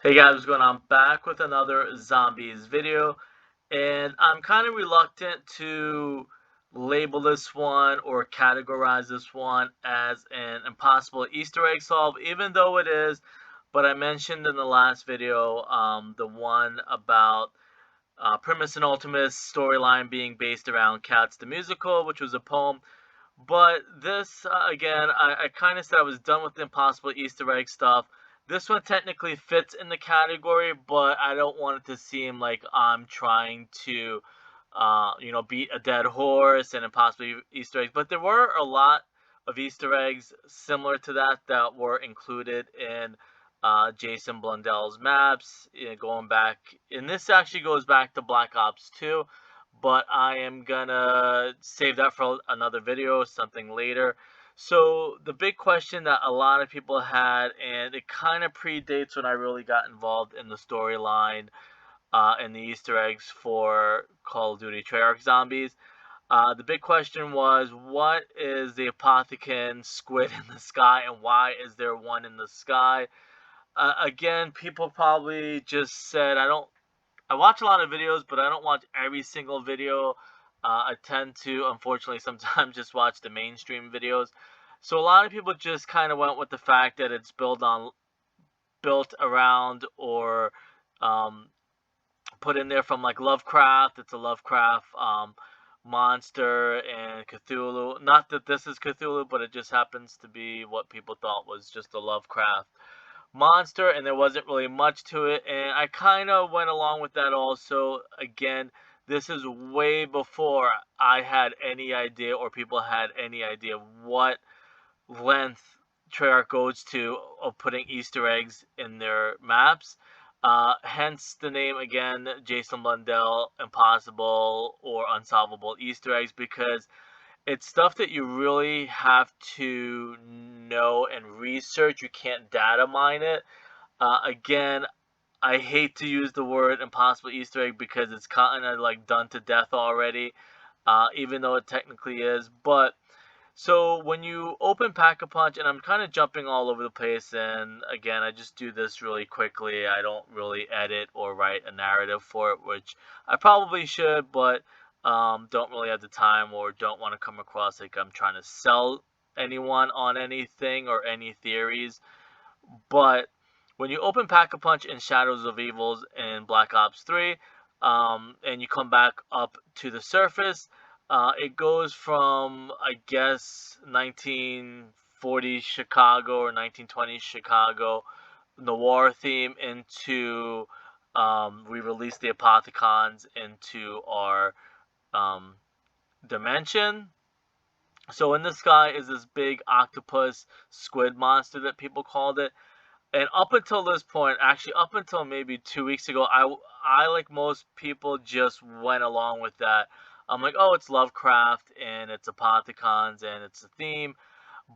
Hey guys, what's going on? Back with another zombies video, and I'm kind of reluctant to label this one or categorize this one as an impossible Easter egg solve, even though it is. But I mentioned in the last video the one about Primus and Ultimus storyline being based around Cats the Musical, which was a poem. But this, again, I kind of said I was done with the impossible Easter egg stuff. This one technically fits in the category, but I don't want it to seem like I'm trying to, beat a dead horse and impossible Easter eggs. But there were a lot of Easter eggs similar to that were included in Jason Blundell's maps, going back. And this actually goes back to Black Ops 2, but I am gonna save that for another video, something later. So the big question that a lot of people had, and it kind of predates when I really got involved in the storyline and the Easter eggs for Call of Duty Treyarch Zombies. The big question was, what is the apothecan squid in the sky, and why is there one in the sky? Again, people probably just said, I watch a lot of videos, but I don't watch every single video. I tend to, unfortunately, sometimes just watch the mainstream videos. So a lot of people just kind of went with the fact that it's built around, or um, put in there from like Lovecraft. It's a Lovecraft monster and Cthulhu. Not that this is Cthulhu, but it just happens to be what people thought was just a Lovecraft monster, and there wasn't really much to it, and I kind of went along with that also. Again, this is way before I had any idea, or people had any idea, what length Treyarch goes to of putting Easter eggs in their maps. Hence the name, again, Jason Blundell, impossible or unsolvable Easter eggs, because it's stuff that you really have to know and research. You can't data mine it. Again, I hate to use the word impossible Easter egg because it's kind of like done to death already, even though it technically is. But so when you open Pack-a-Punch, and I'm kind of jumping all over the place, and again, I just do this really quickly. I don't really edit or write a narrative for it, which I probably should, but don't really have the time, or don't want to come across like I'm trying to sell anyone on anything or any theories. But when you open Pack-a-Punch in Shadows of Evils in Black Ops 3, and you come back up to the surface, it goes from, I guess, 1940s Chicago or 1920s Chicago noir theme into, we release the apothecons into our um, dimension. So in the sky is this big octopus squid monster that people called it. And up until this point, actually up until maybe 2 weeks ago, I like most people just went along with that. I'm like, oh, it's Lovecraft and it's apothecons and it's a theme,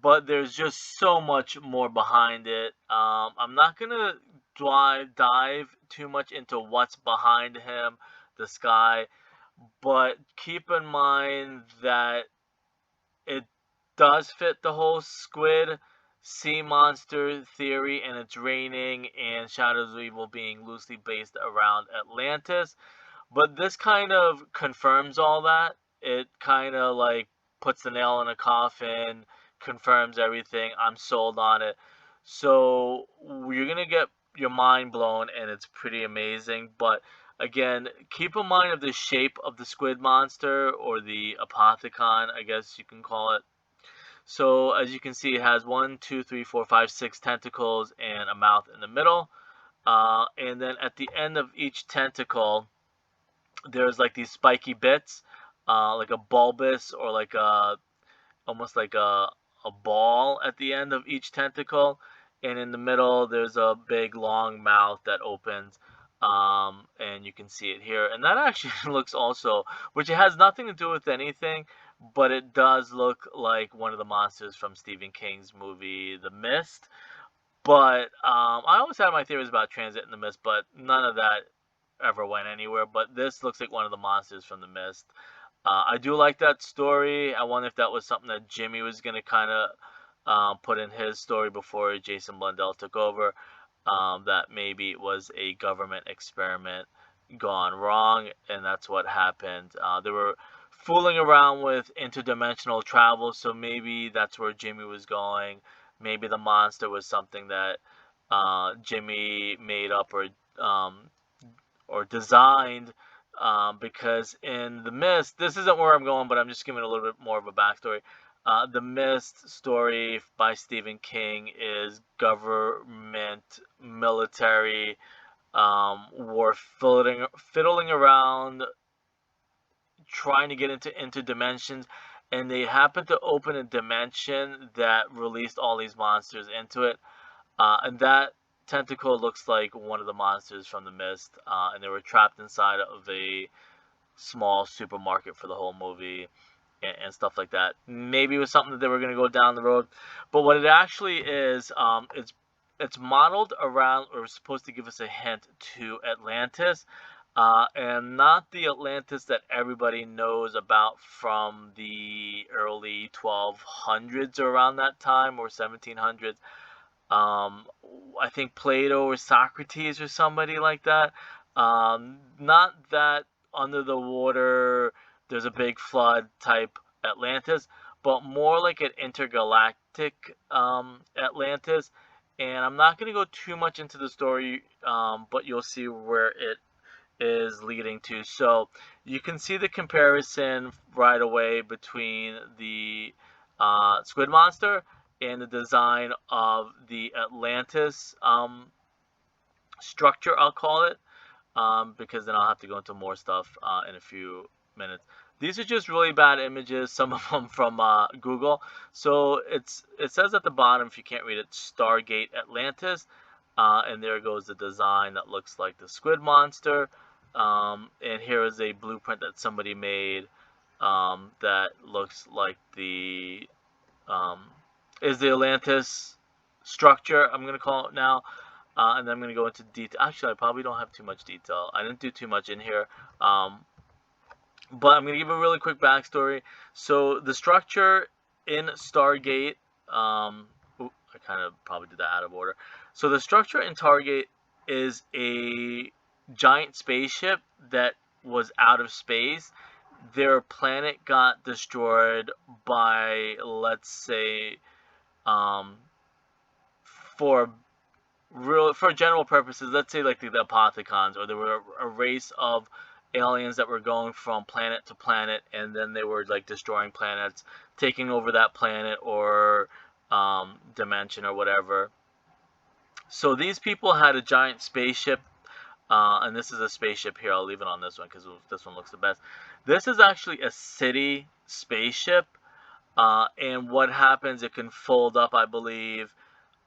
but there's just so much more behind it. I'm not gonna dive too much into what's behind him, the sky, but keep in mind that it does fit the whole squid sea monster theory, and it's raining, and Shadows of Evil being loosely based around Atlantis. But this kind of confirms all that. It kind of like puts the nail in a coffin, confirms everything. I'm sold on it. So you're gonna get your mind blown, and it's pretty amazing. But again, keep in mind of the shape of the squid monster, or the apothecon, I guess you can call it. So as you can see, it has 1, 2, 3, 4, 5, 6 tentacles and a mouth in the middle. And then at the end of each tentacle, there's like these spiky bits, like a bulbous, or like a, almost like a ball at the end of each tentacle. And in the middle, there's a big long mouth that opens. And you can see it here. And that actually looks also, which it has nothing to do with anything, but it does look like one of the monsters from Stephen King's movie, The Mist. But I always had my theories about Transit in the Mist, but none of that ever went anywhere. But this looks like one of the monsters from The Mist. I do like that story. I wonder if that was something that Jimmy was going to kind of put in his story before Jason Blundell took over. that maybe it was a government experiment gone wrong, and that's what happened. They were fooling around with interdimensional travel, so maybe that's where Jimmy was going. Maybe the monster was something that Jimmy made up um, or designed, because in The Mist, this isn't where I'm going, but I'm just giving a little bit more of a backstory. The Mist story by Stephen King is government, military, were fiddling around trying to get into dimensions, and they happened to open a dimension that released all these monsters into it. And that tentacle looks like one of the monsters from The Mist, and they were trapped inside of a small supermarket for the whole movie, and stuff like that. Maybe it was something that they were going to go down the road, but what it actually is, it's modeled around, or supposed to give us a hint to Atlantis, and not the Atlantis that everybody knows about from the early 1200s or around that time, or 1700s. um, I think Plato or Socrates or somebody like that. Not that under the water there's a big flood type Atlantis, but more like an intergalactic Atlantis. And I'm not going to go too much into the story, but you'll see where it is leading to. So you can see the comparison right away between the Squid Monster and the design of the Atlantis structure, I'll call it, because then I'll have to go into more stuff in a few minutes. These are just really bad images, some of them from Google. So it says at the bottom, if you can't read it, Stargate Atlantis, and there goes the design that looks like the Squid Monster. And here is a blueprint that somebody made, that looks like is the Atlantis structure, I'm going to call it now. And then I'm going to go into detail. Actually, I probably don't have too much detail. I didn't do too much in here. But I'm going to give a really quick backstory. So the structure in Stargate, I kind of probably did that out of order. So the structure in Stargate is a giant spaceship that was out of space. Their planet got destroyed by, let's say, for general purposes, let's say like the apothecans, or there were a race of aliens that were going from planet to planet, and then they were like destroying planets, taking over that planet or dimension or whatever. So these people had a giant spaceship, and this is a spaceship here. I'll leave it on this one because this one looks the best. This is actually a city spaceship, and what happens, it can fold up, I believe.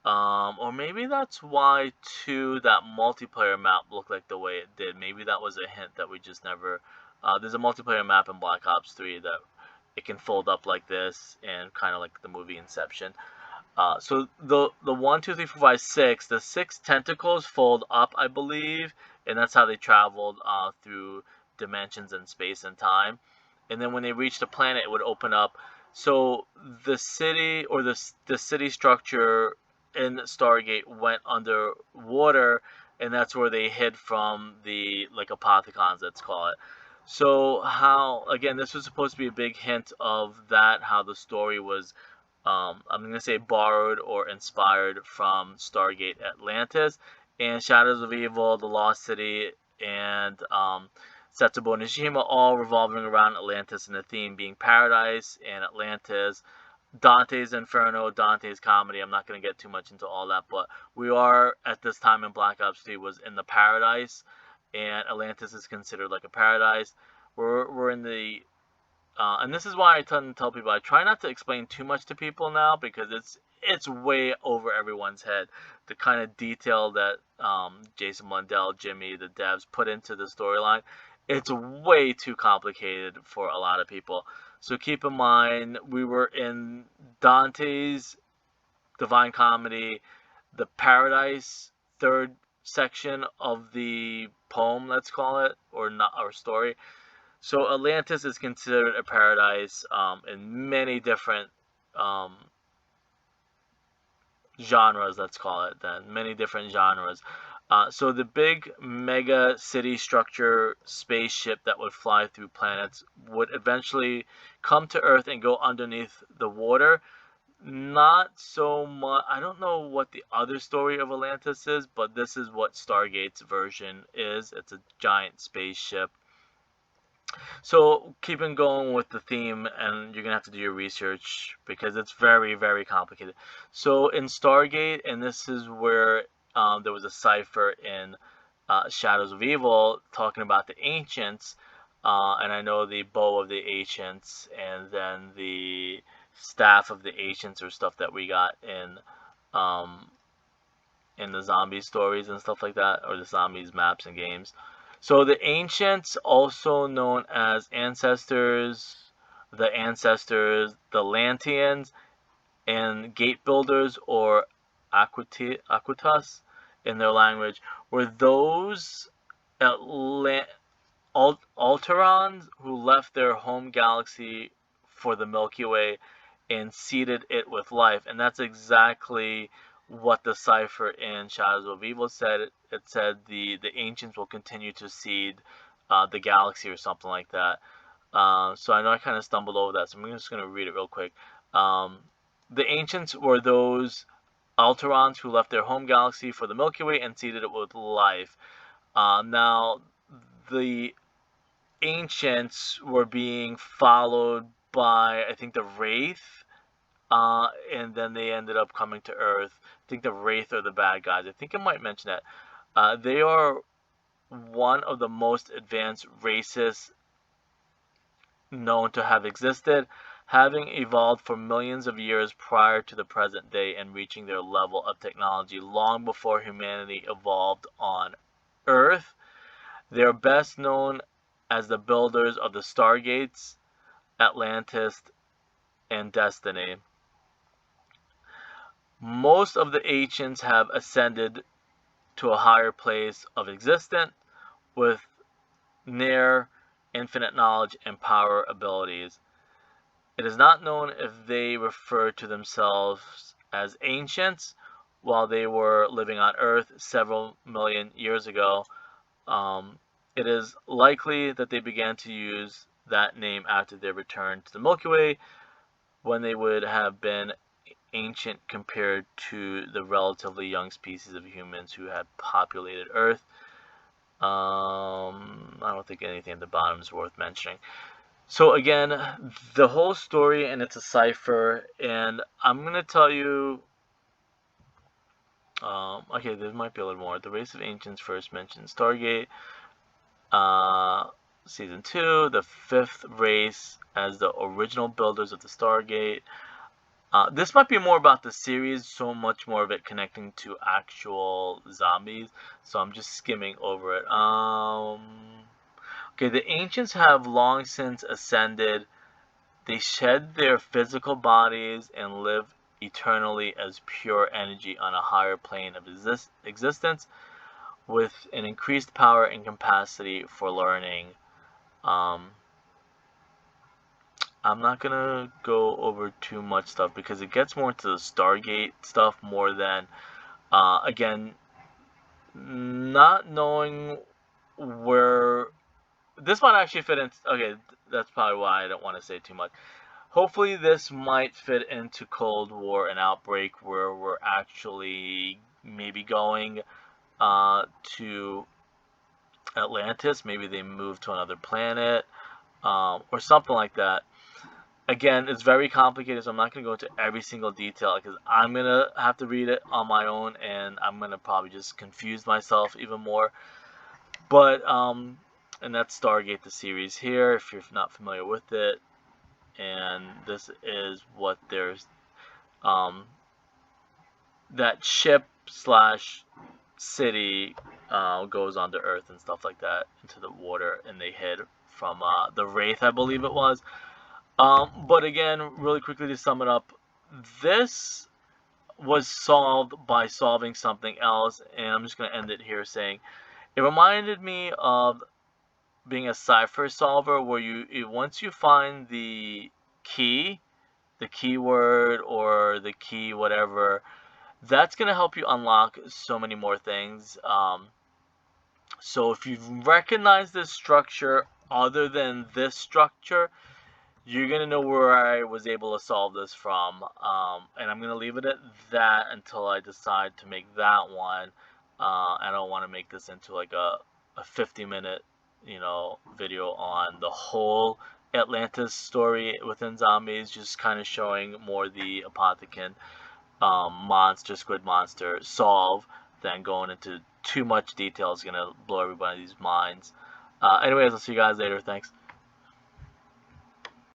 Or maybe that's why, too, that multiplayer map looked like the way it did. Maybe that was a hint that we just never... there's a multiplayer map in Black Ops 3 that it can fold up like this, and kind of like the movie Inception. So the 1, 2, 3, 4, 5, 6, the 6 tentacles fold up, I believe, and that's how they traveled through dimensions and space and time. And then when they reached the planet, it would open up. So the city, or the city structure in Stargate, went underwater, and that's where they hid from the, like, apothecans, let's call it. So how, again, this was supposed to be a big hint of that, how the story was, I'm going to say, borrowed or inspired from Stargate Atlantis, and Shadows of Evil, The Lost City, and Setsubo Nishima, all revolving around Atlantis, and the theme being paradise and Atlantis. Dante's Inferno, Dante's Comedy. I'm not going to get too much into all that, but we are, at this time in Black Ops 3, was in the paradise, and Atlantis is considered like a paradise. We're in the... and this is why I tend to tell people, I try not to explain too much to people now, because it's way over everyone's head. The kind of detail that Jason Blundell, Jimmy, the devs put into the storyline, it's way too complicated for a lot of people. So keep in mind, we were in Dante's Divine Comedy, the Paradise, third section of the poem, let's call it, or not, or story. So Atlantis is considered a paradise in many different genres, let's call it then, many different genres. So the big mega city structure spaceship that would fly through planets would eventually come to Earth and go underneath the water. Not so much. I don't know what the other story of Atlantis is, but this is what Stargate's version is. It's a giant spaceship. So keeping going with the theme, and you're gonna have to do your research because it's very, very complicated. So in Stargate, and this is where there was a cipher in Shadows of Evil talking about the ancients, and I know the bow of the ancients, and then the staff of the ancients, or stuff that we got um, in the zombie stories and stuff like that, or the zombies maps and games. So the ancients, also known as the Lanteans, and gate builders, or Aquitas in their language, were those Atlant Alterons who left their home galaxy for the Milky Way and seeded it with life. And that's exactly what the cipher in Shadows of Evil said. It said the ancients will continue to seed the galaxy, or something like that. So I know I kind of stumbled over that, so I'm just going to read it real quick. The ancients were those Alterons who left their home galaxy for the Milky Way and seeded it with life. Now, the ancients were being followed by, I think, the Wraith, and then they ended up coming to Earth. I think the Wraith are the bad guys. I think I might mention that. They are one of the most advanced races known to have existed, having evolved for millions of years prior to the present day and reaching their level of technology long before humanity evolved on Earth. They are best known as the builders of the Stargates, Atlantis, and Destiny. Most of the ancients have ascended to a higher place of existence with near infinite knowledge and power abilities. It is not known if they refer to themselves as ancients while they were living on Earth several million years ago. It is likely that they began to use that name after their return to the Milky Way, when they would have been ancient compared to the relatively young species of humans who had populated Earth. I don't think anything at the bottom is worth mentioning. So again, the whole story, and it's a cipher, and I'm going to tell you, okay, there might be a little more. The race of ancients first mentioned Stargate, Season 2, the fifth race as the original builders of the Stargate. This might be more about the series, so much more of it connecting to actual zombies, so I'm just skimming over it. Okay, the ancients have long since ascended. They shed their physical bodies and live eternally as pure energy on a higher plane of existence, with an increased power and capacity for learning. I'm not gonna go over too much stuff because it gets more into the Stargate stuff more than, again, not knowing where this might actually fit in. Okay, that's probably why I don't want to say too much. Hopefully, this might fit into Cold War and Outbreak, where we're actually maybe going to Atlantis. Maybe they move to another planet, or something like that. Again, it's very complicated, so I'm not going to go into every single detail because I'm going to have to read it on my own, and I'm going to probably just confuse myself even more. But, and that's Stargate, the series here, if you're not familiar with it. And this is what there's, that ship slash city goes onto Earth and stuff like that, into the water, and they hid from the Wraith, I believe it was. But again, really quickly to sum it up, this was solved by solving something else, and I'm just going to end it here saying it reminded me of being a cipher solver, where you once you find the key, the keyword, or the key whatever, that's going to help you unlock so many more things. So if you recognize this structure other than this structure, you're going to know where I was able to solve this from. And I'm going to leave it at that until I decide to make that one. I don't want to make this into like a 50-minute, video on the whole Atlantis story within zombies, just kind of showing more the apothecan squid monster solve than going into too much detail is going to blow everybody's minds. Anyways, I'll see you guys later. Thanks.